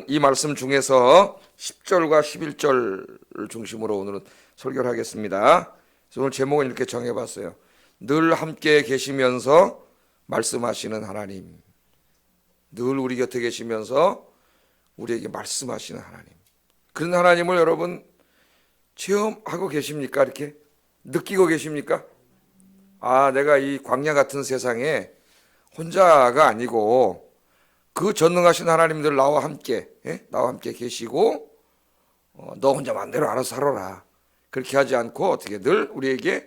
이 말씀 중에서 10절과 11절을 중심으로 오늘은 설교를 하겠습니다. 그래서 오늘 제목은 이렇게 정해봤어요. 늘 함께 계시면서 말씀하시는 하나님. 늘 우리 곁에 계시면서 우리에게 말씀하시는 하나님. 그런 하나님을 여러분 체험하고 계십니까? 이렇게 느끼고 계십니까? 내가 이 광야 같은 세상에 혼자가 아니고 그 전능하신 하나님들 나와 함께 계시고 너 혼자 마음대로 알아서 살아라. 그렇게 하지 않고 어떻게 늘 우리에게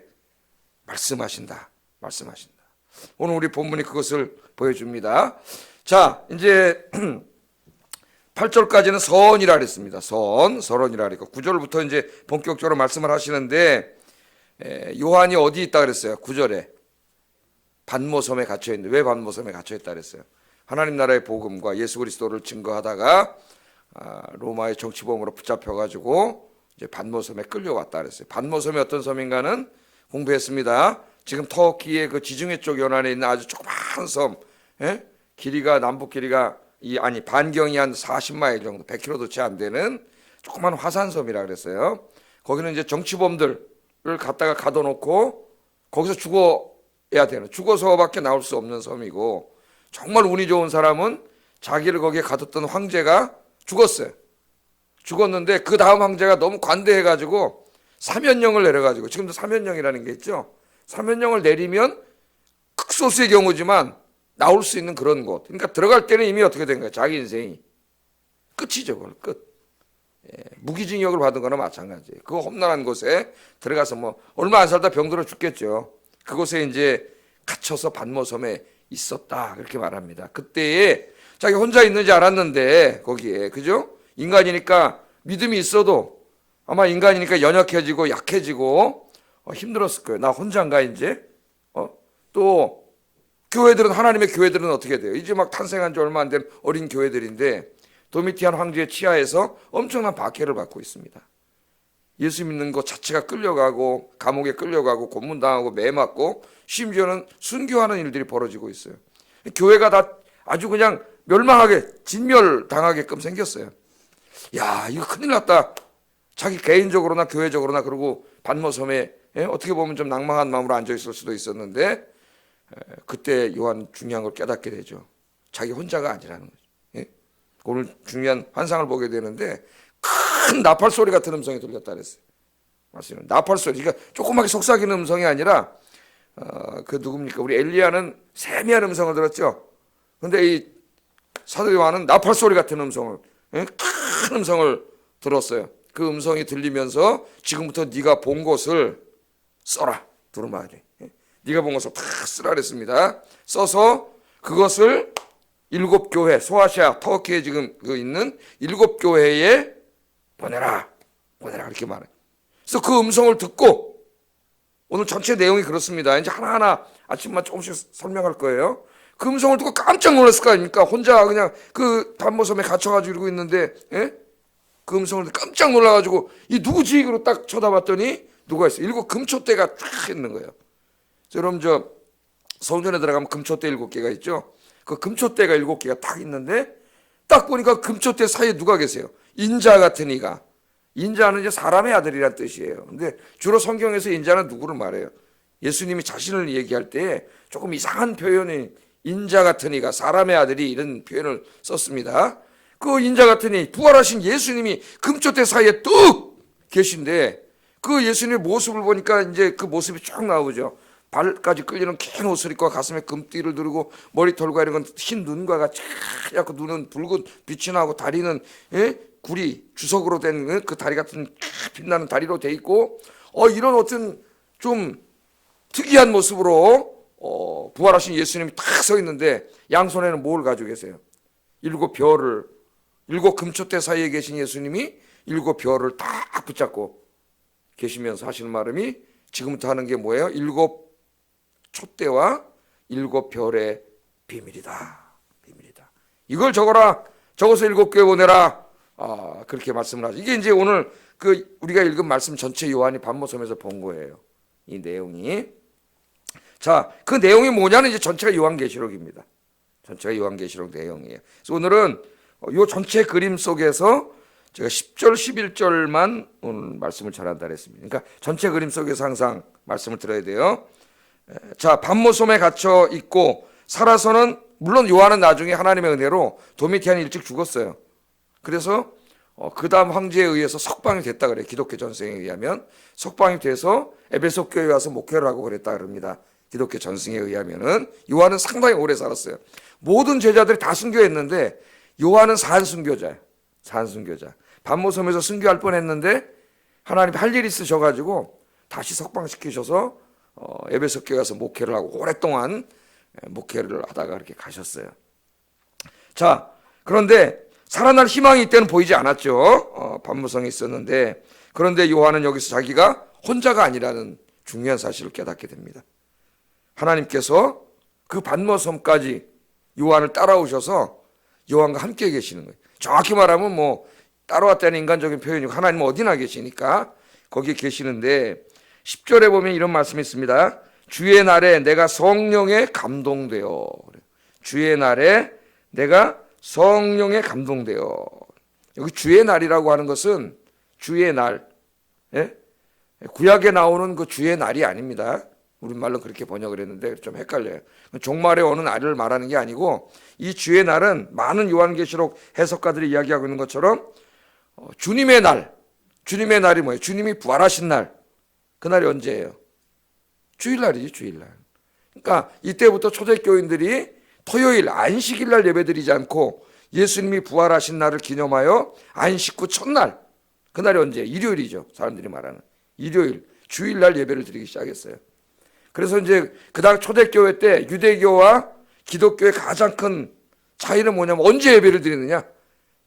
말씀하신다. 오늘 우리 본문이 그것을 보여줍니다. 자, 이제 8절까지는 선이라 그랬습니다. 선언이라 그랬고 9절부터 이제 본격적으로 말씀을 하시는데 요한이 어디 있다 그랬어요? 9절에 반모섬에 갇혀 있는데 왜 반모섬에 갇혀 있다 그랬어요? 하나님 나라의 복음과 예수 그리스도를 증거하다가 로마의 정치범으로 붙잡혀가지고 이제 반모섬에 끌려왔다 그랬어요. 반모섬이 어떤 섬인가는 공부했습니다. 지금 터키의 그 지중해 쪽 연안에 있는 아주 조그만 섬, 길이가 남북 길이가 반경이 한 40마일 정도, 100km도 채 안 되는 조그만 화산섬이라 그랬어요. 거기는 이제 정치범들을 갖다가 가둬놓고 거기서 죽어야 되는, 죽어서밖에 나올 수 없는 섬이고, 정말 운이 좋은 사람은 자기를 거기에 가뒀던 황제가 죽었어요. 죽었는데 그 다음 황제가 너무 관대해가지고 사면령을 내려가지고, 지금도 사면령이라는 게 있죠. 사면령을 내리면 극소수의 경우지만 나올 수 있는 그런 곳. 그러니까 들어갈 때는 이미 어떻게 된 거예요? 자기 인생이 끝이죠. 그걸 끝. 무기징역을 받은 거나 마찬가지예요. 그 험난한 곳에 들어가서 뭐 얼마 안 살다 병들어 죽겠죠. 그곳에 이제 갇혀서 반모섬에 있었다, 그렇게 말합니다. 그때에 자기 혼자 있는지 알았는데 거기에, 그죠? 인간이니까 믿음이 있어도 아마 인간이니까 연약해지고 약해지고 힘들었을 거예요. 나 혼자인가 이제? 또 교회들은, 하나님의 교회들은 어떻게 돼요? 이제 막 탄생한 지 얼마 안 된 어린 교회들인데 도미티안 황제의 치하에서 엄청난 박해를 받고 있습니다. 예수 믿는 것 자체가 끌려가고 감옥에 끌려가고 고문당하고 매맞고 심지어는 순교하는 일들이 벌어지고 있어요. 교회가 다 아주 그냥 멸망하게 진멸당하게끔 생겼어요. 야, 이거 큰일 났다. 자기 개인적으로나 교회적으로나. 그러고 반모섬에 어떻게 보면 좀 낭망한 마음으로 앉아있을 수도 있었는데 그때 요한 중요한 걸 깨닫게 되죠. 자기 혼자가 아니라는 거죠. 오늘 중요한 환상을 보게 되는데 큰 나팔 소리 같은 음성이 들렸다 그랬어요. 맞습니다. 나팔 소리. 그러니까 조그맣게 속삭이는 음성이 아니라 그 누굽니까? 우리 엘리야는 세미한 음성을 들었죠. 근데 이 사도 요한은 나팔 소리 같은 음성을, 큰 음성을 들었어요. 그 음성이 들리면서 지금부터 네가 본 것을 써라. 두루마리. 네가 본 것을 다 쓰라 그랬습니다. 써서 그것을 7교회, 소아시아, 터키에 지금 있는 7교회에 보내라 그렇게 말해요. 그래서 그 음성을 듣고, 오늘 전체 내용이 그렇습니다. 이제 하나하나 아침만 조금씩 설명할 거예요. 그 음성을 듣고 깜짝 놀랐을 거 아닙니까? 혼자 그냥 그 반모섬에 갇혀가지고 이러고 있는데, 그 음성을 듣고 깜짝 놀라가지고 이 누구지? 그러고 딱 쳐다봤더니 누가 있어요? 7 금초대가 딱 있는 거예요. 여러분 성전에 들어가면 금초대 7개가 있죠. 그 금초대가 7개가 딱 있는데 딱 보니까 금초대 사이에 누가 계세요? 인자 같은 이가. 인자는 이제 사람의 아들이란 뜻이에요. 근데 주로 성경에서 인자는 누구를 말해요? 예수님이 자신을 얘기할 때 조금 이상한 표현이 인자 같은 이가, 사람의 아들이, 이런 표현을 썼습니다. 그 인자 같은 이, 부활하신 예수님이 금초대 사이에 뚝 계신데 그 예수님의 모습을 보니까 이제 그 모습이 쭉 나오죠. 발까지 끌리는 긴 옷을 입고 가슴에 금띠를 두르고 머리털과 이런 건 흰 눈과 같이 하얗고 눈은 붉은 빛이 나고 다리는 구리 주석으로 된 그 다리 같은 빛나는 다리로 돼 있고 이런 어떤 좀 특이한 모습으로 부활하신 예수님이 딱 서 있는데 양손에는 뭘 가지고 계세요? 7별을, 7 금초대 사이에 계신 예수님이 7별을 딱 붙잡고 계시면서 하시는 말씀이 지금부터 하는 게 뭐예요? 7 촛대와 7별의 비밀이다. 이걸 적어라. 적어서 7교회 보내라. 그렇게 말씀을 하죠. 이게 이제 오늘 우리가 읽은 말씀 전체 요한이 반모섬에서 본 거예요. 이 내용이. 자, 그 내용이 뭐냐는 이제 전체가 요한계시록입니다. 전체가 요한계시록 내용이에요. 그래서 오늘은 요 전체 그림 속에서 제가 10절, 11절만 오늘 말씀을 전한다 그랬습니다. 그러니까 전체 그림 속에서 항상 말씀을 들어야 돼요. 자, 반모섬에 갇혀 있고 살아서는, 물론 요한은 나중에 하나님의 은혜로 도미티안이 일찍 죽었어요. 그래서 그 다음 황제에 의해서 석방이 됐다 그래요. 기독교 전승에 의하면 석방이 돼서 에베소 교회에 와서 목회를 하고 그랬다 그럽니다. 기독교 전승에 의하면은. 요한은 상당히 오래 살았어요. 모든 제자들이 다 순교했는데 요한은 산순교자예요. 산순교자. 반모섬에서 순교할 뻔했는데 하나님 할 일이 있으셔가지고 다시 석방시키셔서 에베소 교회 가서 목회를 하고 오랫동안 목회를 하다가 그렇게 가셨어요. 자, 그런데 살아날 희망이 이때는 보이지 않았죠. 반모섬에 있었는데, 그런데 요한은 여기서 자기가 혼자가 아니라는 중요한 사실을 깨닫게 됩니다. 하나님께서 그 반모섬까지 요한을 따라오셔서 요한과 함께 계시는 거예요. 정확히 말하면 뭐 따라왔다는 인간적인 표현이고 하나님은 어디나 계시니까 거기에 계시는데, 10절에 보면 이런 말씀이 있습니다. 주의 날에 내가 성령에 감동되어. 주의 날에 내가 성령에 감동되어. 여기 주의 날이라고 하는 것은 주의 날, 예? 구약에 나오는 그 주의 날이 아닙니다. 우리말로 그렇게 번역을 했는데 좀 헷갈려요. 종말의 어느 날을 말하는 게 아니고, 이 주의 날은 많은 요한계시록 해석가들이 이야기하고 있는 것처럼 주님의 날. 주님의 날이 뭐예요? 주님이 부활하신 날. 그날이 언제예요? 주일날이지, 주일날. 그러니까 이때부터 초대교인들이 토요일 안식일 날 예배드리지 않고 예수님이 부활하신 날을 기념하여 안식 후 첫날, 그날이 언제예요? 일요일이죠. 사람들이 말하는 일요일, 주일날 예배를 드리기 시작했어요. 그래서 이제 그다음 초대교회 때 유대교와 기독교의 가장 큰 차이는 뭐냐면 언제 예배를 드리느냐.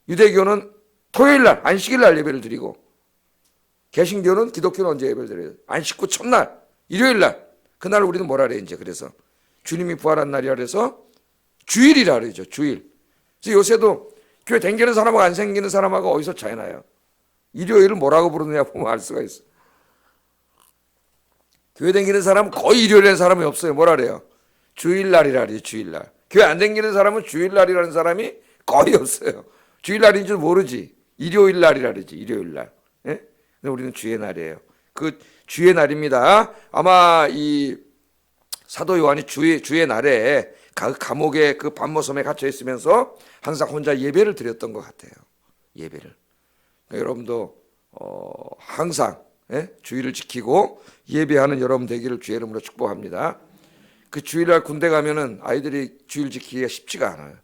유대교는 토요일날 안식일날 예배를 드리고, 개신교는, 기독교는 언제 예배를 드려요? 안식 후 첫날, 일요일날. 그날 우리는 뭐라 그래 이제. 그래서 주님이 부활한 날이라 그래서 주일이라 그러죠. 주일. 그래서 요새도 교회 댕기는 사람하고 안 생기는 사람하고 어디서 차이 나요? 일요일을 뭐라고 부르느냐 보면 알 수가 있어. 교회 댕기는 사람은 거의 일요일이라는 사람이 없어요. 뭐라 그래요? 주일날이라 그래요. 주일날. 교회 안 댕기는 사람은 주일날이라는 사람이 거의 없어요. 주일날인 줄 모르지. 일요일날이라 그러지. 일요일날. 예? 근데 우리는 주의 날이에요. 그 주의 날입니다. 아마 이 사도 요한이 주의 날에 감옥에 그 반모섬에 갇혀 있으면서 항상 혼자 예배를 드렸던 것 같아요. 예배를. 그러니까 여러분도 항상 주의를 지키고 예배하는 여러분 되기를 주의 이름으로 축복합니다. 그 주일날 군대 가면은 아이들이 주일 지키기가 쉽지가 않아요.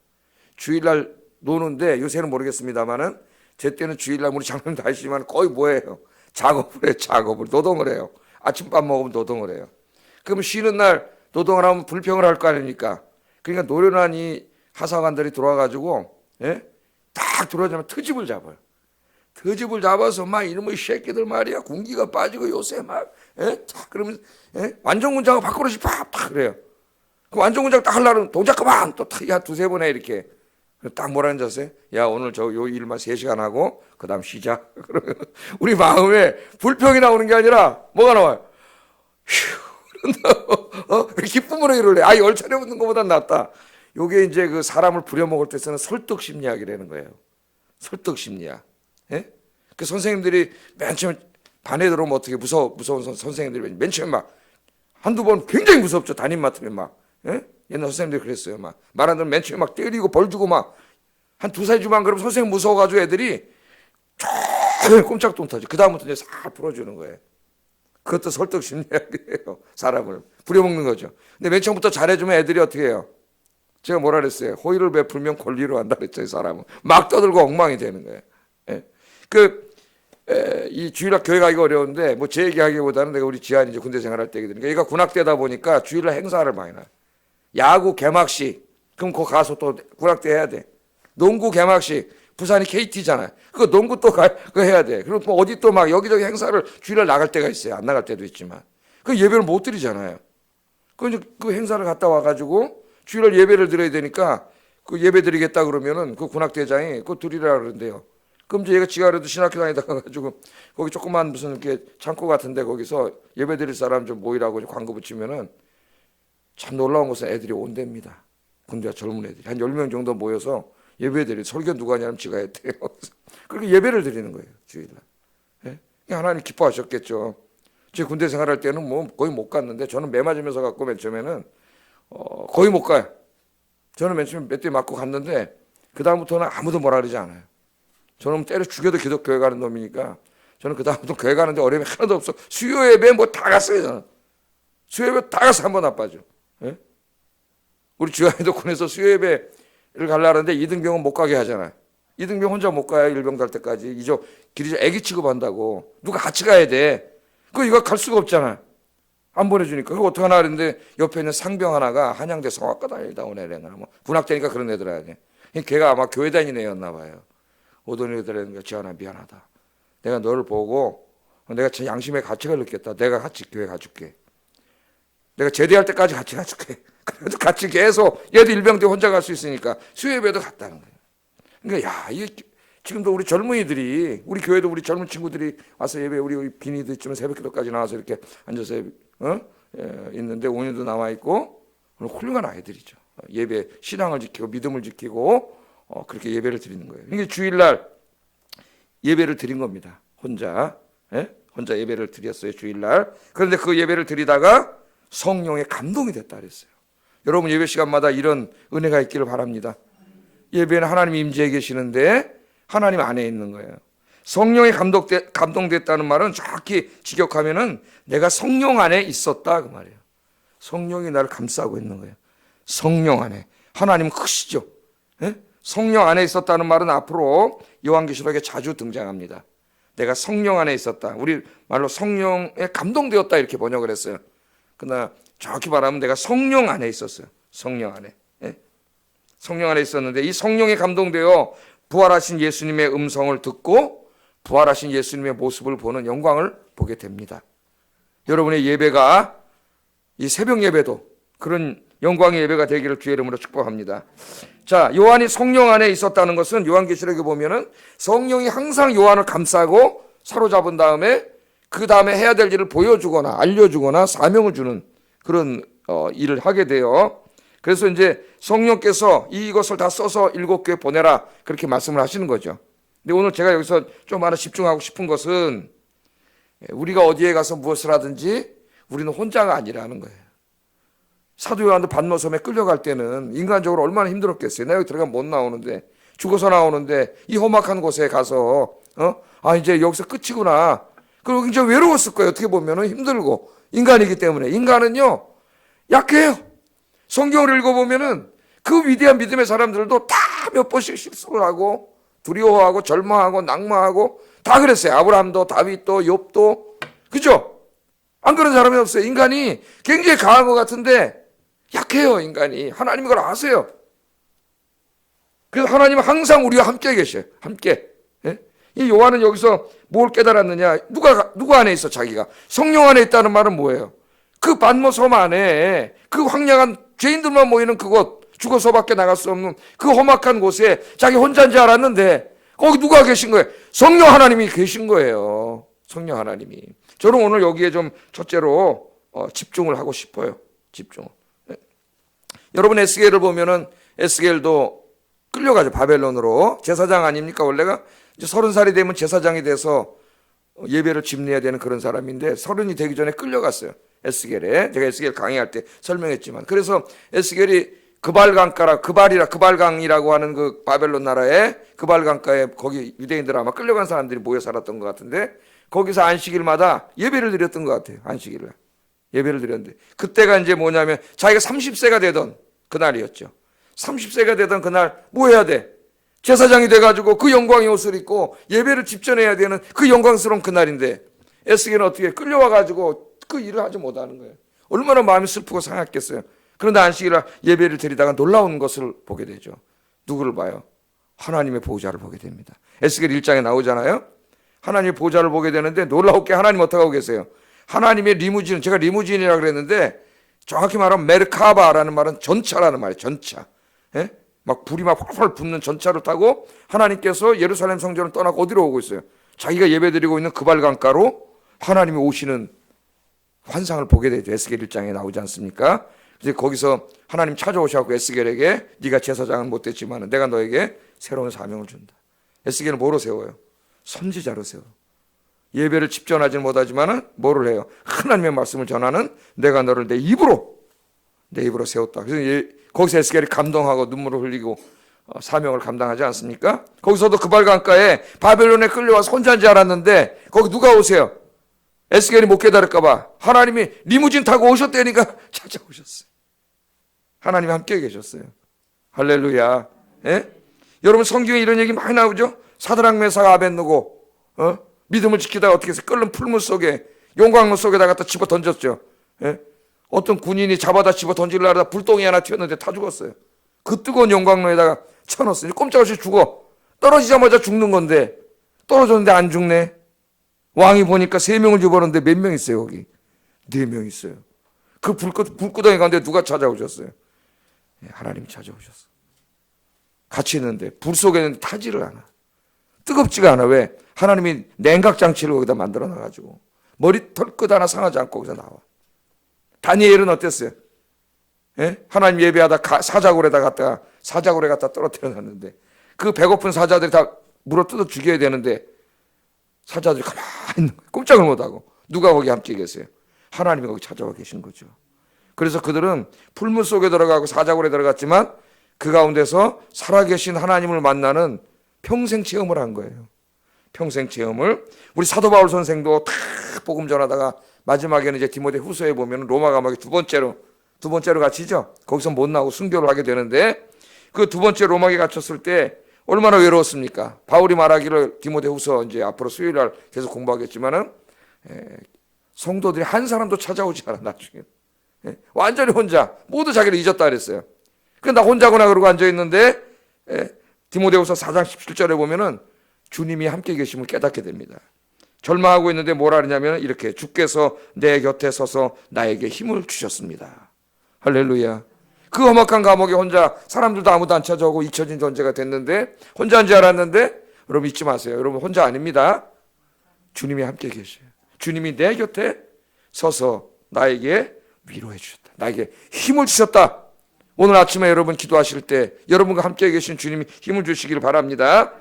주일날 노는데, 요새는 모르겠습니다만은 제 때는 주일날 우리 장로님도 아시지만 거의 뭐예요? 작업을 해요. 작업을. 노동을 해요. 아침밥 먹으면 노동을 해요. 그러면 쉬는 날 노동을 하면 불평을 할 거 아닙니까? 그러니까 노련한 이 하사관들이 들어와가지고 딱 들어오자면 트집을 잡아요. 트집을 잡아서 막 이놈의 새끼들 말이야, 군기가 빠지고 요새 막 그러면 완전군장하고 밥그릇이 팍 그래요. 그 완전군장 딱 하려면 동작 그만 또 한 두세 번에 이렇게 딱 뭐라는 자세? 야, 오늘 요 일만 3시간 하고 그 다음 쉬자. 그러면 우리 마음에 불평이 나오는 게 아니라 뭐가 나와요? 휴, 기쁨으로 이룰래. 아, 열차려 붙는 것보다 낫다. 요게 이제 그 사람을 부려먹을 때 쓰는 설득 심리학이라는 거예요. 설득 심리학. 예? 그 선생님들이 맨 처음 반에 들어오면 어떻게 무서운 선생님들이 맨 처음에 막 한두 번 굉장히 무섭죠. 담임 맡으면 막. 옛날 선생님들이 그랬어요. 막 말 안 들으면 맨 처음에 막 때리고 벌 주고 막 한 두세 주만 그러면 선생님 무서워가지고 애들이 꼼짝도 못하죠. 그 다음부터 이제 싹 풀어주는 거예요. 그것도 설득 심리학이에요. 사람을 부려먹는 거죠. 근데 맨 처음부터 잘해주면 애들이 어떻게 해요? 제가 뭐라 그랬어요? 호의를 베풀면 권리로 한다 그랬죠. 사람은 막 떠들고 엉망이 되는 거예요. 이 주일날 교회 가기가 어려운데 뭐 제 얘기하기보다는 내가 우리 지한이 이제 군대 생활할 때 얘기드리니까 얘가 군악대다 보니까 주일날 행사를 많이 나. 야구 개막식, 그럼 거기 가서 또 군악대 해야 돼. 농구 개막식, 부산이 KT잖아요. 그거 농구 또 그거 해야 돼. 그리고 뭐 어디 또 막 여기저기 행사를 주일날 나갈 때가 있어요. 안 나갈 때도 있지만. 그 예배를 못 드리잖아요. 그 행사를 갔다 와가지고 주일날 예배를 드려야 되니까 그 예배 드리겠다 그러면은 그 군악대장이 그거 드리라 그러는데요. 그럼 이제 얘가 지가 그래도 신학교 다니다가 가지고 거기 조그만 무슨 이렇게 창고 같은데 거기서 예배 드릴 사람 좀 모이라고 광고 붙이면은 참 놀라운 것은 애들이 온답니다. 군대가 젊은 애들이 한 10명 정도 모여서 예배 드리 설교 누가 하냐면 지가 했대요. 그렇게 예배를 드리는 거예요. 주일날. 예? 하나님 기뻐하셨겠죠. 제 군대 생활할 때는 뭐 거의 못 갔는데 저는 매 맞으면서 갔고 맨 처음에는 거의 못 가요. 저는 맨 처음에 몇 대 맞고 갔는데 그 다음부터는 아무도 뭐라 그러지 않아요. 저는 때려 죽여도 기독교회 가는 놈이니까 저는 그 다음부터 교회 가는데 어려움이 하나도 없어. 수요 예배 뭐 다 갔어요. 저는 수요 예배 다 가서 한 번 나빠져. 예? 우리 주야에도 군에서 수요 예배를 가려는데 이등병은 못 가게 하잖아요. 이등병 혼자 못 가요. 일병 달 때까지. 이저 길이 애기 취급한다고. 누가 같이 가야 돼. 이거 갈 수가 없잖아. 안 보내주니까. 그거 어떡하나 그랬는데 옆에 있는 상병 하나가 한양대 성악과 다니다 온 애래나 뭐 군악대니까 그런 애들 아니야. 걔가 아마 교회 다니는 애였나 봐요. 오던 애들에게 지한아 미안하다. 내가 너를 보고 내가 제 양심의 가치를 느꼈다. 내가 같이 교회 가줄게. 내가 제대할 때까지 같이 가줄게. 그래도 같이 계속 얘도 일병대 혼자 갈 수 있으니까 수요예배도 갔다는 거예요. 그러니까 야, 이게 지금도 우리 젊은이들이 우리 교회도 우리 젊은 친구들이 와서 예배 우리 비니도 있지만 새벽기도까지 나와서 이렇게 앉아서 있는데 오늘도 나와 있고 훌륭한 아이들이죠. 예배 신앙을 지키고 믿음을 지키고 그렇게 예배를 드리는 거예요. 이게 주일날 예배를 드린 겁니다. 혼자 예배를 드렸어요. 주일날. 그런데 그 예배를 드리다가 성령의 감동이 됐다 그랬어요. 여러분 예배 시간마다 이런 은혜가 있기를 바랍니다. 예배는 하나님 임재해 계시는데 하나님 안에 있는 거예요. 성령이 감동됐다는 말은 정확히 직역하면은 내가 성령 안에 있었다 그 말이에요. 성령이 나를 감싸고 있는 거예요. 성령 안에. 하나님은 크시죠. 성령 안에 있었다는 말은 앞으로 요한계시록에 자주 등장합니다. 내가 성령 안에 있었다. 우리 말로 성령에 감동되었다 이렇게 번역을 했어요. 그러나 정확히 말하면 내가 성령 안에 있었어요. 성령 안에. 성령 안에 있었는데 이 성령에 감동되어 부활하신 예수님의 음성을 듣고 부활하신 예수님의 모습을 보는 영광을 보게 됩니다. 여러분의 예배가 이 새벽 예배도 그런 영광의 예배가 되기를 주의 이름으로 축복합니다. 자, 요한이 성령 안에 있었다는 것은 요한계시록에 보면은 성령이 항상 요한을 감싸고 사로잡은 다음에 그 다음에 해야 될 일을 보여주거나 알려주거나 사명을 주는 그런 일을 하게 돼요. 그래서 이제 성령께서 이것을 다 써서 7교회 보내라 그렇게 말씀을 하시는 거죠. 근데 오늘 제가 여기서 좀 하나 집중하고 싶은 것은 우리가 어디에 가서 무엇을 하든지 우리는 혼자가 아니라는 거예요. 사도 요한도 반모섬에 끌려갈 때는 인간적으로 얼마나 힘들었겠어요. 내가 여기 들어가면 못 나오는데 죽어서 나오는데 이 험악한 곳에 가서 이제 여기서 끝이구나. 그리고 굉장히 외로웠을 거예요. 어떻게 보면 힘들고 인간이기 때문에. 인간은요 약해요. 성경을 읽어보면은 그 위대한 믿음의 사람들도 다 몇 번씩 실수를 하고 두려워하고 절망하고 낙마하고 다 그랬어요. 아브라함도 다윗도 욥도 그죠? 안 그런 사람이 없어요. 인간이 굉장히 강한 것 같은데 약해요. 인간이. 하나님 이걸 아세요. 그래서 하나님은 항상 우리와 함께 계셔요. 함께. 이 요한은 여기서 뭘 깨달았느냐? 누가 안에 있어? 자기가. 성령 안에 있다는 말은 뭐예요? 그 반모섬 안에 그 황량한 죄인들만 모이는 그곳, 죽어서밖에 나갈 수 없는 그 험악한 곳에 자기 혼자인 줄 알았는데 거기 누가 계신 거예요? 성령 하나님이 계신 거예요. 성령 하나님이. 저는 오늘 여기에 좀 첫째로 집중을 하고 싶어요. 집중을. 여러분 에스겔을 보면은 에스겔도 끌려가죠. 바벨론으로. 제사장 아닙니까? 원래가 이제 30살이 되면 제사장이 돼서 예배를 집례해야 되는 그런 사람인데 30이 되기 전에 끌려갔어요. 에스겔에. 제가 에스겔 강의할 때 설명했지만. 그래서 에스겔이 그발강이라고 하는 그 바벨론 나라에 그발강가에 거기 유대인들 아마 끌려간 사람들이 모여 살았던 것 같은데 거기서 안식일마다 예배를 드렸던 것 같아요. 안식일을. 예배를 드렸는데 그때가 이제 뭐냐면 자기가 30세가 되던 그날이었죠. 30세가 되던 그날 뭐 해야 돼? 제사장이 돼가지고 그 영광의 옷을 입고 예배를 집전해야 되는 그 영광스러운 그날인데 에스겔은 어떻게 끌려와가지고 그 일을 하지 못하는 거예요. 얼마나 마음이 슬프고 상했겠어요. 그런데 안식일날 예배를 드리다가 놀라운 것을 보게 되죠. 누구를 봐요? 하나님의 보호자를 보게 됩니다. 에스겔 1장에 나오잖아요. 하나님의 보호자를 보게 되는데 놀라웠게 하나님 어떻게 하고 계세요? 하나님의 리무진, 제가 리무진이라고 그랬는데 정확히 말하면 메르카바라는 말은 전차라는 말이에요. 전차. 막 불이 막 활활 붙는 전차를 타고 하나님께서 예루살렘 성전을 떠나고 어디로 오고 있어요? 자기가 예배드리고 있는 그발강가로 하나님이 오시는 환상을 보게 되죠. 에스겔 1장에 나오지 않습니까? 이제 거기서 하나님 찾아오셔서 에스겔에게 네가 제사장은 못됐지만 내가 너에게 새로운 사명을 준다. 에스겔은 뭐로 세워요? 선지자로 세워. 예배를 집전하지는 못하지만 뭐를 해요? 하나님의 말씀을 전하는 내가 너를 내 입으로 세웠다. 그래서 거기서 에스겔이 감동하고 눈물을 흘리고 사명을 감당하지 않습니까? 거기서도 그발강가에 바벨론에 끌려와서 혼자인 줄 알았는데 거기 누가 오세요? 에스겔이 못 깨달을까 봐 하나님이 리무진 타고 오셨다니까 찾아오셨어요. 하나님이 함께 계셨어요. 할렐루야. 예? 여러분 성경에 이런 얘기 많이 나오죠? 사드락 메삭 아벳느고 믿음을 지키다가 어떻게 해서 끓는 풀물 속에 용광로 속에다 갖다 집어 던졌죠. 예? 어떤 군인이 잡아다 집어 던지려고 하다 불똥이 하나 튀었는데 다 죽었어요. 그 뜨거운 용광로에다가 쳐넣었어요. 꼼짝없이 죽어. 떨어지자마자 죽는 건데 떨어졌는데 안 죽네. 왕이 보니까 3명을 집어넣는데 몇 명 있어요 거기? 4명 있어요. 그 불구덩이 가운데 누가 찾아오셨어요? 하나님이 찾아오셨어요. 같이 있는데 불 속에 있는데 타지를 않아. 뜨겁지가 않아. 왜? 하나님이 냉각장치를 거기다 만들어 놔가지고 머리 털끝 하나 상하지 않고 거기서 나와. 다니엘은 어땠어요? 예? 하나님 예배하다 사자굴에 갖다 떨어뜨려 놨는데 그 배고픈 사자들이 다 물어 뜯어 죽여야 되는데 사자들이 가만히 있는 거예요. 꼼짝을 못하고. 누가 거기 함께 계세요? 하나님이 거기 찾아와 계신 거죠. 그래서 그들은 풀물 속에 들어가고 사자굴에 들어갔지만 그 가운데서 살아계신 하나님을 만나는 평생 체험을 한 거예요. 평생 체험을. 우리 사도 바울 선생도 다 복음 전하다가 마지막에는 이제 디모데 후서에 보면 로마 감옥에 두 번째로 갇히죠. 거기서 못 나오고 순교를 하게 되는데 그 두 번째 로마에 갇혔을 때 얼마나 외로웠습니까? 바울이 말하기를 디모데 후서 이제 앞으로 수요일 날 계속 공부하겠지만은 성도들이 한 사람도 찾아오지 않아 나중에. 완전히 혼자 모두 자기를 잊었다 그랬어요. 나 혼자구나 그러고 앉아있는데 디모데후서 4장 17절에 보면은 주님이 함께 계심을 깨닫게 됩니다. 절망하고 있는데 뭐라 그러냐면 이렇게 주께서 내 곁에 서서 나에게 힘을 주셨습니다. 할렐루야. 그 험악한 감옥에 혼자 사람들도 아무도 안 찾아오고 잊혀진 존재가 됐는데 혼자인 줄 알았는데 여러분 잊지 마세요. 여러분 혼자 아닙니다. 주님이 함께 계셔요. 주님이 내 곁에 서서 나에게 위로해 주셨다. 나에게 힘을 주셨다. 오늘 아침에 여러분 기도하실 때 여러분과 함께 계신 주님이 힘을 주시기를 바랍니다.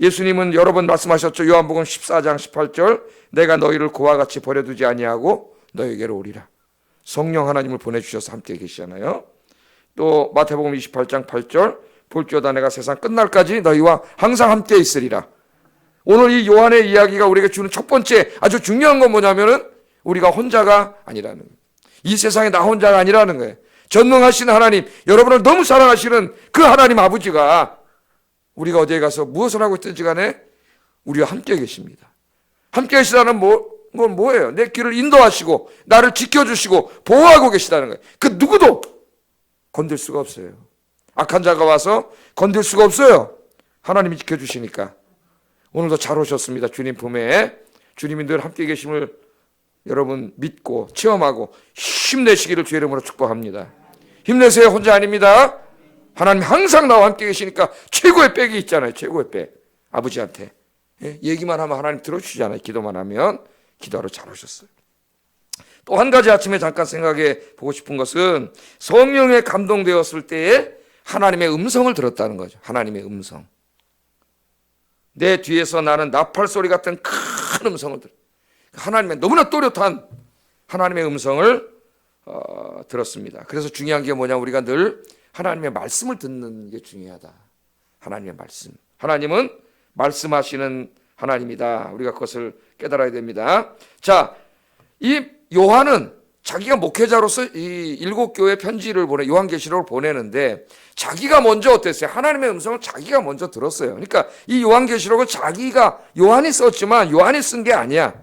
예수님은 여러 번 말씀하셨죠. 요한복음 14장 18절 내가 너희를 그와 같이 버려두지 아니하고 너에게로 오리라. 성령 하나님을 보내주셔서 함께 계시잖아요. 또 마태복음 28장 8절 볼지어다 내가 세상 끝날까지 너희와 항상 함께 있으리라. 오늘 이 요한의 이야기가 우리에게 주는 첫 번째 아주 중요한 건 뭐냐면은 우리가 혼자가 아니라는 거예요. 이 세상에 나 혼자가 아니라는 거예요. 전능하신 하나님, 여러분을 너무 사랑하시는 그 하나님 아버지가 우리가 어디에 가서 무엇을 하고 있든지 간에 우리와 함께 계십니다. 함께 계시다는 건 뭐예요? 내 길을 인도하시고 나를 지켜주시고 보호하고 계시다는 거예요. 그 누구도 건들 수가 없어요. 악한 자가 와서 건들 수가 없어요. 하나님이 지켜주시니까. 오늘도 잘 오셨습니다. 주님 품에. 주님이 늘 함께 계심을 여러분 믿고 체험하고 힘내시기를 주의 이름으로 축복합니다. 힘내세요. 혼자 아닙니다. 하나님 항상 나와 함께 계시니까 최고의 백이 있잖아요. 최고의 백. 아버지한테. 얘기만 하면 하나님 들어주시잖아요. 기도만 하면. 기도하러 잘 오셨어요. 또 한 가지 아침에 잠깐 생각해 보고 싶은 것은 성령에 감동되었을 때에 하나님의 음성을 들었다는 거죠. 하나님의 음성. 내 뒤에서 나는 나팔 소리 같은 큰 음성을 들어요. 하나님의 너무나 또렷한 하나님의 음성을 들었습니다. 그래서 중요한 게 뭐냐, 우리가 늘 하나님의 말씀을 듣는 게 중요하다. 하나님의 말씀. 하나님은 말씀하시는 하나님이다. 우리가 그것을 깨달아야 됩니다. 자, 이 요한은 자기가 목회자로서 이 7교회 편지를 요한계시록을 보내는데 자기가 먼저 어땠어요? 하나님의 음성을 자기가 먼저 들었어요. 그러니까 이 요한계시록은 요한이 썼지만 요한이 쓴 게 아니야.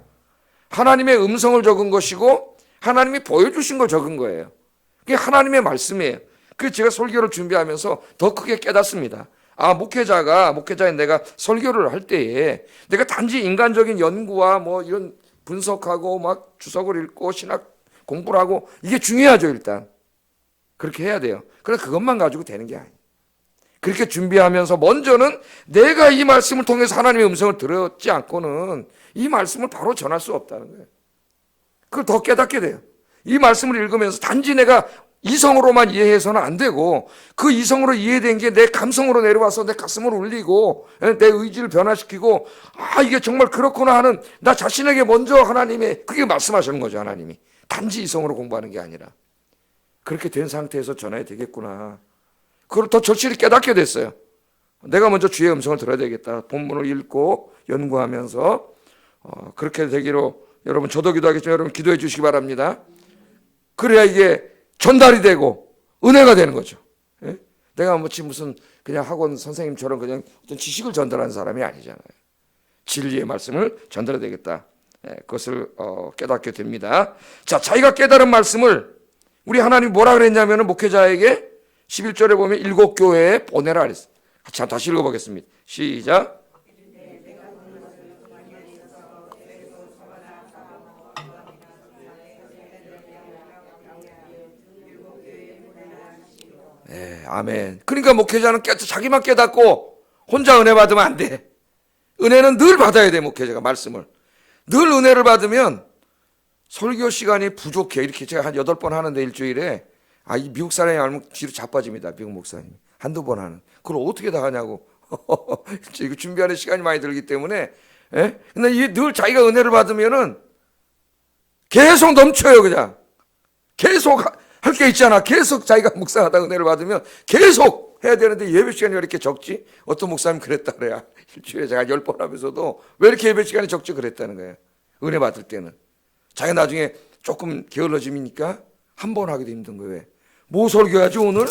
하나님의 음성을 적은 것이고 하나님이 보여주신 걸 적은 거예요. 그게 하나님의 말씀이에요. 그래서 제가 설교를 준비하면서 더 크게 깨닫습니다. 목회자인 내가 설교를 할 때에 내가 단지 인간적인 연구와 이런 분석하고 막 주석을 읽고 신학 공부를 하고 이게 중요하죠. 일단 그렇게 해야 돼요. 그러나 그것만 가지고 되는 게 아니에요. 그렇게 준비하면서 먼저는 내가 이 말씀을 통해서 하나님의 음성을 들었지 않고는 이 말씀을 바로 전할 수 없다는 거예요. 그걸 더 깨닫게 돼요. 이 말씀을 읽으면서 단지 내가 이성으로만 이해해서는 안 되고, 그 이성으로 이해된 게 내 감성으로 내려와서 내 가슴을 울리고 내 의지를 변화시키고, 아 이게 정말 그렇구나 하는 나 자신에게 먼저 하나님의 그게 말씀하시는 거죠. 하나님이 단지 이성으로 공부하는 게 아니라 그렇게 된 상태에서 전해야 되겠구나. 그걸 더 절실히 깨닫게 됐어요. 내가 먼저 주의 음성을 들어야 되겠다. 본문을 읽고 연구하면서 그렇게 되기로 여러분, 저도 기도하겠지만 여러분 기도해 주시기 바랍니다. 그래야 이게 전달이 되고 은혜가 되는 거죠. 예? 내가 무슨 그냥 학원 선생님처럼 그냥 어떤 지식을 전달하는 사람이 아니잖아요. 진리의 말씀을 전달해야 되겠다. 예, 그것을 깨닫게 됩니다. 자, 자기가 깨달은 말씀을 우리 하나님이 뭐라 그랬냐면 목회자에게 11절에 보면 7교회에 보내라 그랬어요. 자, 다시 읽어보겠습니다. 시작. 네, 아멘. 그러니까 목회자는 자기만 깨닫고 혼자 은혜 받으면 안 돼. 은혜는 늘 받아야 돼. 목회자가 말씀을 늘 은혜를 받으면 설교 시간이 부족해. 이렇게 제가 한 8번 하는데 일주일에, 이 미국 사람이 알면 뒤로 자빠집니다. 미국 목사님 한두 번 하는 그걸 어떻게 다 하냐고. 이거 준비하는 시간이 많이 들기 때문에. 예? 근데 이게 늘 자기가 은혜를 받으면은 계속 넘쳐요. 그냥 계속 할 게 있잖아. 계속 자기가 묵상하다 은혜를 받으면 계속 해야 되는데 예배 시간이 왜 이렇게 적지? 어떤 목사님 그랬다 그래야. 일주일에 제가 10번 하면서도 왜 이렇게 예배 시간이 적지 그랬다는 거예요. 은혜 받을 때는. 자기가 나중에 조금 게을러짐이니까 한 번 하기도 힘든 거예요. 왜? 뭐 설교하지 오늘?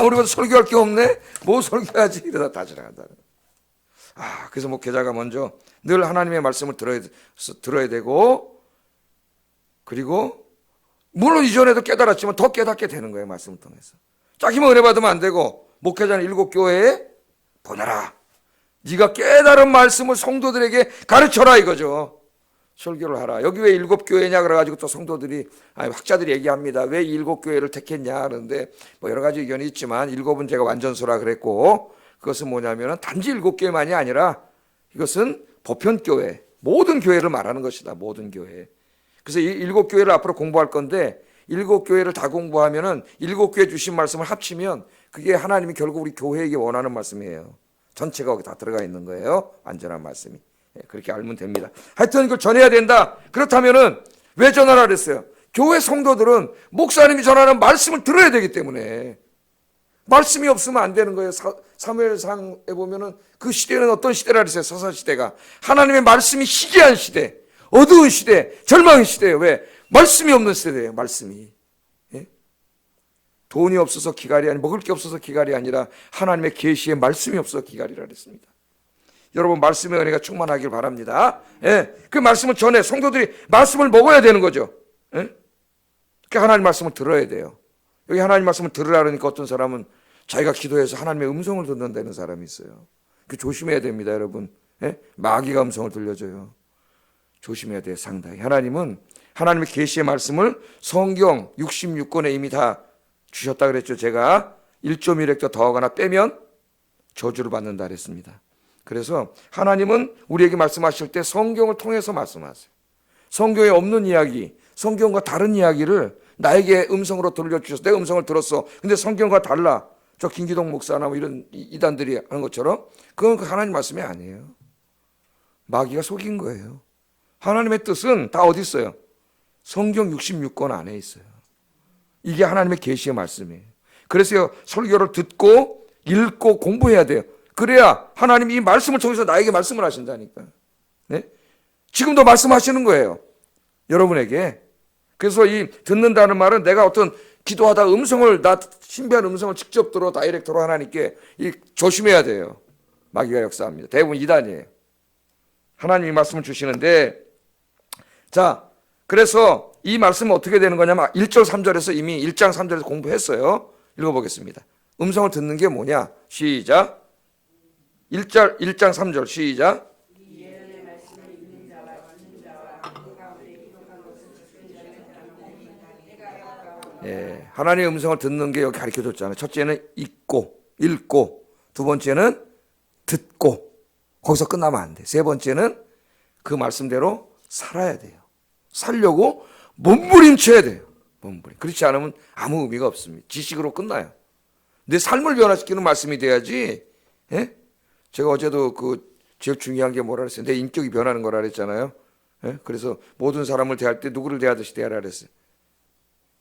우리 설교할 게 없네? 뭐 설교하지? 이러다 다 지나간다는 거예요. 그래서 목회자가 먼저 늘 하나님의 말씀을 들어야 되고, 그리고 물론 이전에도 깨달았지만 더 깨닫게 되는 거예요. 말씀을 통해서. 자기만 은혜 받으면 안 되고, 목회자는 7교회에 보내라. 네가 깨달은 말씀을 성도들에게 가르쳐라 이거죠. 설교를 하라. 여기 왜 7교회냐 그래가지고 또 성도들이, 학자들이 얘기합니다. 왜 7교회를 택했냐 하는데 뭐 여러 가지 의견이 있지만 7은 제가 완전소라 그랬고, 그것은 뭐냐면 단지 7교회만이 아니라 이것은 보편교회, 모든 교회를 말하는 것이다. 모든 교회. 그래서 이 7교회를 앞으로 공부할 건데, 7교회를 다 공부하면은 7교회 주신 말씀을 합치면 그게 하나님이 결국 우리 교회에게 원하는 말씀이에요. 전체가 거기 다 들어가 있는 거예요. 완전한 말씀이. 그렇게 알면 됩니다. 하여튼 이걸 전해야 된다. 그렇다면은 왜 전하라 그랬어요? 교회 성도들은 목사님이 전하는 말씀을 들어야 되기 때문에, 말씀이 없으면 안 되는 거예요. 사무엘상에 보면은 그 시대는 어떤 시대라 그랬어요? 서사시대가. 하나님의 말씀이 희귀한 시대, 어두운 시대, 절망의 시대예요. 왜? 말씀이 없는 시대예요. 말씀이. 예? 돈이 없어서 기갈이 아니, 먹을 게 없어서 기갈이 아니라 하나님의 계시에 말씀이 없어서 기갈이라 그랬습니다. 여러분, 말씀의 은혜가 충만하길 바랍니다. 예? 그 말씀을 전해 성도들이 말씀을 먹어야 되는 거죠. 예? 그 하나님 말씀을 들어야 돼요. 여기 하나님 말씀을 들으라 그러니까 어떤 사람은 자기가 기도해서 하나님의 음성을 듣는다는 사람이 있어요. 그 조심해야 됩니다, 여러분. 예? 마귀가 음성을 들려줘요. 조심해야 돼요, 상당히. 하나님은 하나님의 계시의 말씀을 성경 66권에 이미 다 주셨다 그랬죠. 제가 1.1획도 더하거나 빼면 저주를 받는다 그랬습니다. 그래서 하나님은 우리에게 말씀하실 때 성경을 통해서 말씀하세요. 성경에 없는 이야기, 성경과 다른 이야기를 나에게 음성으로 들려주셔서 내가 음성을 들었어. 근데 성경과 달라. 저 김기동 목사나 뭐 이런 이단들이 하는 것처럼, 그건 하나님 말씀이 아니에요. 마귀가 속인 거예요. 하나님의 뜻은 다 어디 있어요? 성경 66권 안에 있어요. 이게 하나님의 계시의 말씀이에요. 그래서 설교를 듣고 읽고 공부해야 돼요. 그래야 하나님이 이 말씀을 통해서 나에게 말씀을 하신다니까. 네? 지금도 말씀하시는 거예요. 여러분에게. 그래서 이 듣는다는 말은 내가 어떤 기도하다 나 신비한 음성을 직접 들어 다이렉트로 하나님께 조심해야 돼요. 마귀가 역사합니다. 대부분 이단이에요. 하나님이 말씀을 주시는데, 자, 그래서 이 말씀은 어떻게 되는 거냐면 1절 3절에서 이미 1장 3절에서 공부했어요. 읽어보겠습니다. 음성을 듣는 게 뭐냐? 시작. 1장 3절 시작. 예, 하나님의 음성을 듣는 게 여기 가르쳐줬잖아요. 첫째는 읽고, 두 번째는 듣고, 거기서 끝나면 안 돼. 세 번째는 그 말씀대로 살아야 돼요. 살려고 몸부림쳐야 돼요. 본분이. 그렇지 않으면 아무 의미가 없습니다. 지식으로 끝나요. 내 삶을 변화시키는 말씀이 돼야지. 예? 제가 어제도 제일 중요한 게 뭐라 그랬어요? 내 인격이 변하는 거라 그랬잖아요. 예? 그래서 모든 사람을 대할 때 누구를 대하듯이 대하라 그랬어요.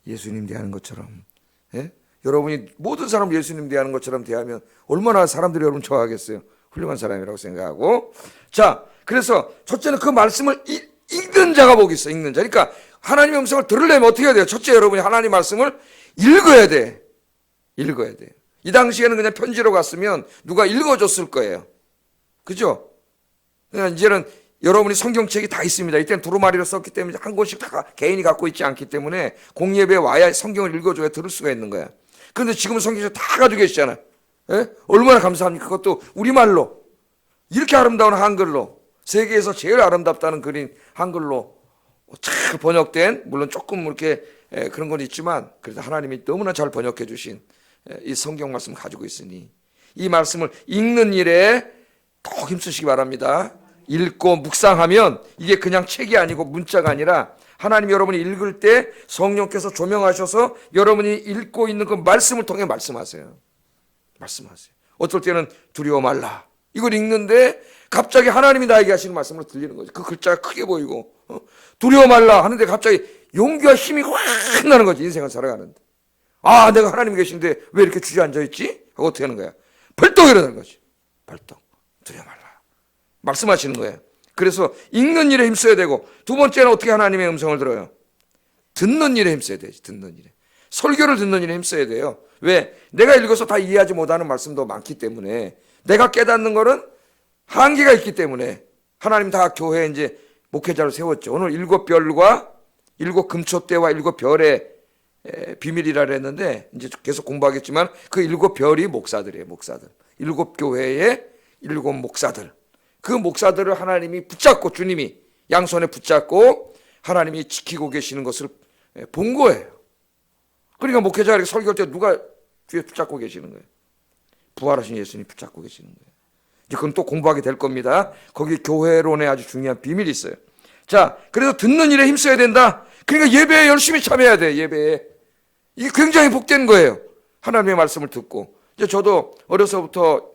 예수님 대하는 것처럼. 예? 여러분이 모든 사람을 예수님 대하는 것처럼 대하면 얼마나 사람들이 여러분 좋아하겠어요. 훌륭한 사람이라고 생각하고. 자, 그래서 첫째는 그 말씀을 읽는 자가 복이 있어. 읽는 자. 그러니까 하나님의 음성을 들으려면 어떻게 해야 돼요? 첫째, 여러분이 하나님 말씀을 읽어야 돼. 읽어야 돼요. 이 당시에는 그냥 편지로 갔으면 누가 읽어줬을 거예요. 그죠? 그냥 이제는 여러분이 성경책이 다 있습니다. 이때는 두루마리로 썼기 때문에 한 권씩 다 개인이 갖고 있지 않기 때문에 공예배에 와야 성경을 읽어줘야 들을 수가 있는 거야. 그런데 지금은 성경책 다 가지고 계시잖아요. 예? 얼마나 감사합니까? 그것도 우리말로. 이렇게 아름다운 한글로. 세계에서 제일 아름답다는 글인 한글로 잘 번역된, 물론 조금 이렇게 그런 건 있지만 그래도 하나님이 너무나 잘 번역해 주신 이 성경 말씀 가지고 있으니 이 말씀을 읽는 일에 더 힘쓰시기 바랍니다. 읽고 묵상하면 이게 그냥 책이 아니고 문자가 아니라 하나님 여러분이 읽을 때 성령께서 조명하셔서 여러분이 읽고 있는 그 말씀을 통해 말씀하세요. 말씀하세요. 어떨 때는 두려워 말라. 이걸 읽는데 갑자기 하나님이 나에게 하시는 말씀으로 들리는 거죠. 그 글자가 크게 보이고 두려워 말라 하는데 갑자기 용기와 힘이 확 나는 거지. 인생을 살아가는데. 아, 내가 하나님이 계신데 왜 이렇게 주저앉아 있지? 하고 어떻게 하는 거야? 벌떡 일어나는 거지. 벌떡. 두려워 말라. 말씀하시는 거예요. 그래서 읽는 일에 힘써야 되고 두 번째는 어떻게 하나님의 음성을 들어요? 듣는 일에 힘써야 되지. 듣는 일에. 설교를 듣는 일에 힘써야 돼요. 왜? 내가 읽어서 다 이해하지 못하는 말씀도 많기 때문에 내가 깨닫는 거는 한계가 있기 때문에 하나님 다 교회에 이제 목회자를 세웠죠. 오늘 7별과 7금초대와 7별의 비밀이라 그랬는데 이제 계속 공부하겠지만 그 7별이 목사들이에요. 목사들. 7교회의 7 목사들. 그 목사들을 하나님이 붙잡고 주님이 양손에 붙잡고 하나님이 지키고 계시는 것을 본 거예요. 그러니까 목회자가 이렇게 설교할 때 누가 뒤에 붙잡고 계시는 거예요? 부활하신 예수님이 붙잡고 계시는 거예요. 이제 그건 또 공부하게 될 겁니다. 거기 교회론에 아주 중요한 비밀이 있어요. 자, 그래서 듣는 일에 힘써야 된다. 그러니까 예배에 열심히 참여해야 돼. 예배에. 이게 굉장히 복된 거예요. 하나님의 말씀을 듣고. 이제 저도 어려서부터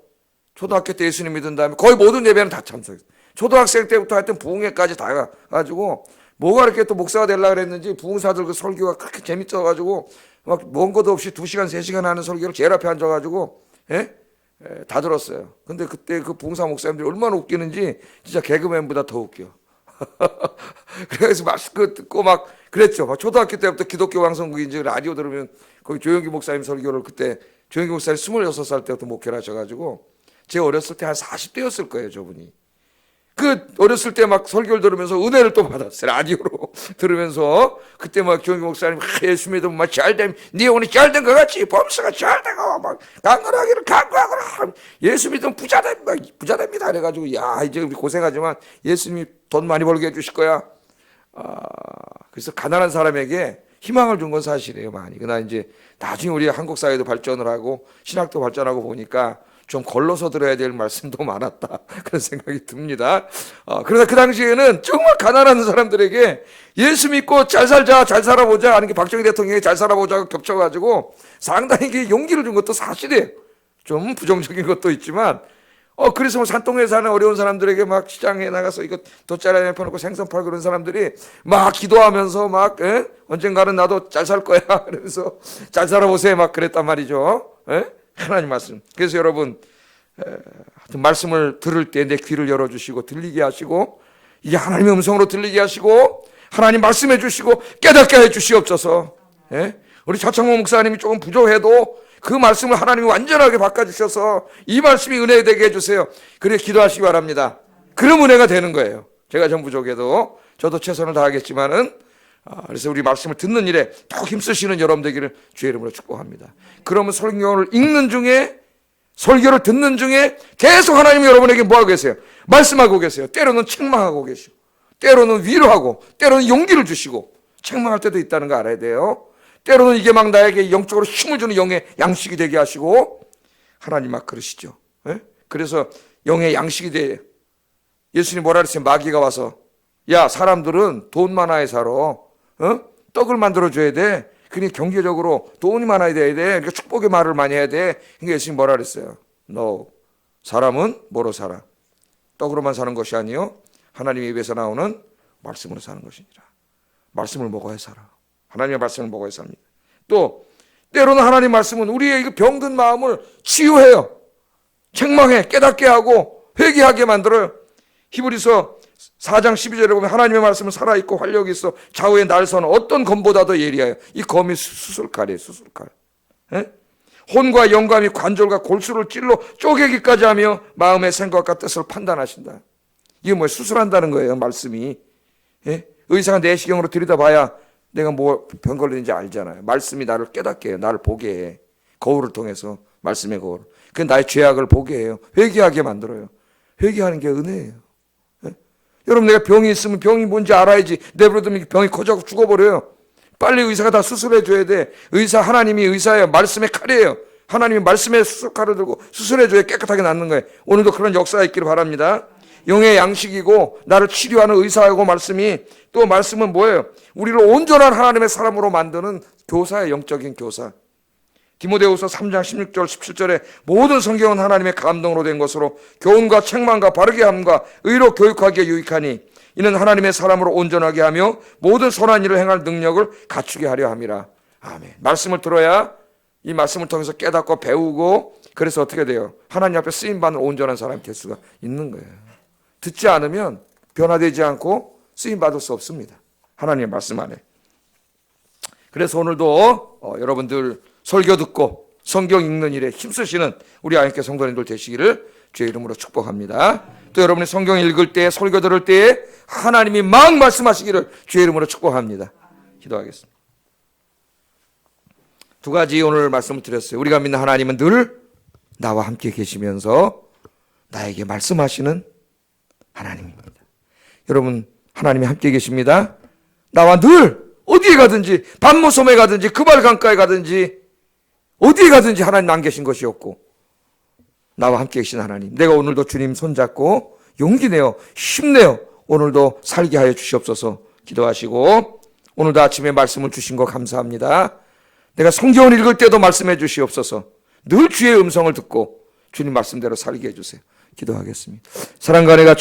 초등학교 때 예수님 믿은 다음에 거의 모든 예배는 다 참석했어요. 초등학생 때부터 하여튼 부흥회까지 다 가가지고 뭐가 이렇게 또 목사가 되려고 그랬는지 부흥사들 그 설교가 그렇게 재밌어가지고 막 먼 것도 없이 2시간, 3시간 하는 설교를 제일 앞에 앉아가지고 다 들었어요. 근데 그때 그 부흥사 목사님들이 얼마나 웃기는지 진짜 개그맨보다 더 웃겨. 그래서 막 그 듣고 막 그랬죠. 막 초등학교 때부터 기독교 방송국인지 라디오 들으면 거기 조영기 목사님 설교를 그때 조영기 목사님 26살 때부터 목회를 하셔가지고 제 어렸을 때 한 40대였을 거예요, 저분이. 그 어렸을 때 막 설교를 들으면서 은혜를 또 받았어요. 라디오로 들으면서 그때 막 조영기 목사님 예수 믿으면 막 잘됨, 네 오늘 잘된 것 같지, 범사가 잘되고 막 강건하기를 강구하거라. 예수 믿으면 부자됩니다. 그래가지고 야 이제 우리 고생하지만 예수님이 돈 많이 벌게 해주실 거야. 그래서 가난한 사람에게 희망을 준 건 사실이에요, 많이. 그러나 이제 나중에 우리 한국 사회도 발전을 하고 신학도 발전하고 보니까 좀 걸러서 들어야 될 말씀도 많았다. 그런 생각이 듭니다. 그러나 그 당시에는 정말 가난한 사람들에게 예수 믿고 잘 살자, 잘 살아보자 하는 게 박정희 대통령이 잘 살아보자고 겹쳐가지고 상당히 용기를 준 것도 사실이에요. 좀 부정적인 것도 있지만 그래서 뭐 산동네 사는 어려운 사람들에게 막 시장에 나가서 이거 돗자리에 펴놓고 생선 팔고 그런 사람들이 막 기도하면서 막 언젠가는 나도 잘 살 거야. 그러면서 잘 살아보세요. 막 그랬단 말이죠. 하나님 말씀. 그래서 여러분 말씀을 들을 때 내 귀를 열어주시고 들리게 하시고 이게 하나님의 음성으로 들리게 하시고 하나님 말씀해 주시고 깨닫게 해 주시옵소서. 우리 차창모 목사님이 조금 부족해도 그 말씀을 하나님이 완전하게 바꿔주셔서 이 말씀이 은혜 되게 해주세요. 그래 기도하시기 바랍니다. 그럼 은혜가 되는 거예요. 제가 좀 부족해도 저도 최선을 다하겠지만은 그래서 우리 말씀을 듣는 일에 더 힘쓰시는 여러분 되기를 주의 이름으로 축복합니다. 그러면 설교를 읽는 중에 설교를 듣는 중에 계속 하나님이 여러분에게 뭐하고 계세요? 말씀하고 계세요. 때로는 책망하고 계시고 때로는 위로하고 때로는 용기를 주시고 책망할 때도 있다는 거 알아야 돼요. 때로는 이게 막 나에게 영적으로 힘을 주는 영의 양식이 되게 하시고 하나님 막 그러시죠. 그래서 영의 양식이 돼요. 예수님 뭐라 그랬어요? 마귀가 와서 야 사람들은 돈 많아야 살아. 떡을 만들어줘야 돼. 그러니 경제적으로 돈이 많아야 돼. 그러니까 축복의 말을 많이 해야 돼. 그러니까 예수님 뭐라 그랬어요? No. 사람은 뭐로 살아? 떡으로만 사는 것이 아니요 하나님의 입에서 나오는 말씀으로 사는 것이니라. 말씀을 먹어야 살아. 하나님의 말씀을 먹어야 삽니다. 또 때로는 하나님 말씀은 우리의 병든 마음을 치유해요. 책망해, 깨닫게 하고 회개하게 만들어요. 히브리서 4장 12절에 보면 하나님의 말씀은 살아있고 활력이 있어 좌우의 날선 어떤 검보다도 예리하여. 이 검이 수술칼이에요. 수술칼. 예? 혼과 영감이 관절과 골수를 찔러 쪼개기까지 하며 마음의 생각과 뜻을 판단하신다. 이게 뭐예요? 수술한다는 거예요. 말씀이. 예? 의사가 내시경으로 들여다봐야 내가 뭐 병 걸리는지 알잖아요. 말씀이 나를 깨닫게 해요. 나를 보게 해. 거울을 통해서 말씀의 거울. 그 나의 죄악을 보게 해요. 회개하게 만들어요. 회개하는 게 은혜예요. 예? 여러분 내가 병이 있으면 병이 뭔지 알아야지. 내버려두면 병이 커져서 죽어버려요. 빨리 의사가 다 수술해 줘야 돼. 의사 하나님이 의사예요. 말씀의 칼이에요. 하나님이 말씀의 수술칼을 들고 수술해 줘야 깨끗하게 낫는 거예요. 오늘도 그런 역사가 있기를 바랍니다. 영의 양식이고 나를 치료하는 의사하고 말씀이 또 말씀은 뭐예요? 우리를 온전한 하나님의 사람으로 만드는 교사의 영적인 교사. 디모데후서 3장 16절 17절에 모든 성경은 하나님의 감동으로 된 것으로 교훈과 책망과 바르게 함과 의로 교육하기에 유익하니 이는 하나님의 사람으로 온전하게 하며 모든 선한 일을 행할 능력을 갖추게 하려 함이라. 아멘. 말씀을 들어야 이 말씀을 통해서 깨닫고 배우고 그래서 어떻게 돼요? 하나님 앞에 쓰임받는 온전한 사람이 될 수가 있는 거예요. 듣지 않으면 변화되지 않고 쓰임받을 수 없습니다. 하나님의 말씀 안에. 그래서 오늘도 여러분들 설교 듣고 성경 읽는 일에 힘쓰시는 우리 아이께 성도님들 되시기를 주의 이름으로 축복합니다. 또 여러분이 성경 읽을 때 설교 들을 때 하나님이 막 말씀하시기를 주의 이름으로 축복합니다. 기도하겠습니다. 두 가지 오늘 말씀을 드렸어요. 우리가 믿는 하나님은 늘 나와 함께 계시면서 나에게 말씀하시는 하나님입니다. 여러분 하나님이 함께 계십니다. 나와 늘 어디에 가든지 반모섬에 가든지 그발 강가에 가든지 어디에 가든지 하나님 안 계신 것이 없고 나와 함께 계신 하나님. 내가 오늘도 주님 손잡고 용기 내어 힘내어 오늘도 살게 하여 주시옵소서 기도하시고 오늘도 아침에 말씀을 주신 거 감사합니다. 내가 성경을 읽을 때도 말씀해 주시옵소서. 늘 주의 음성을 듣고 주님 말씀대로 살게 해주세요. 기도하겠습니다. 사랑과 은혜가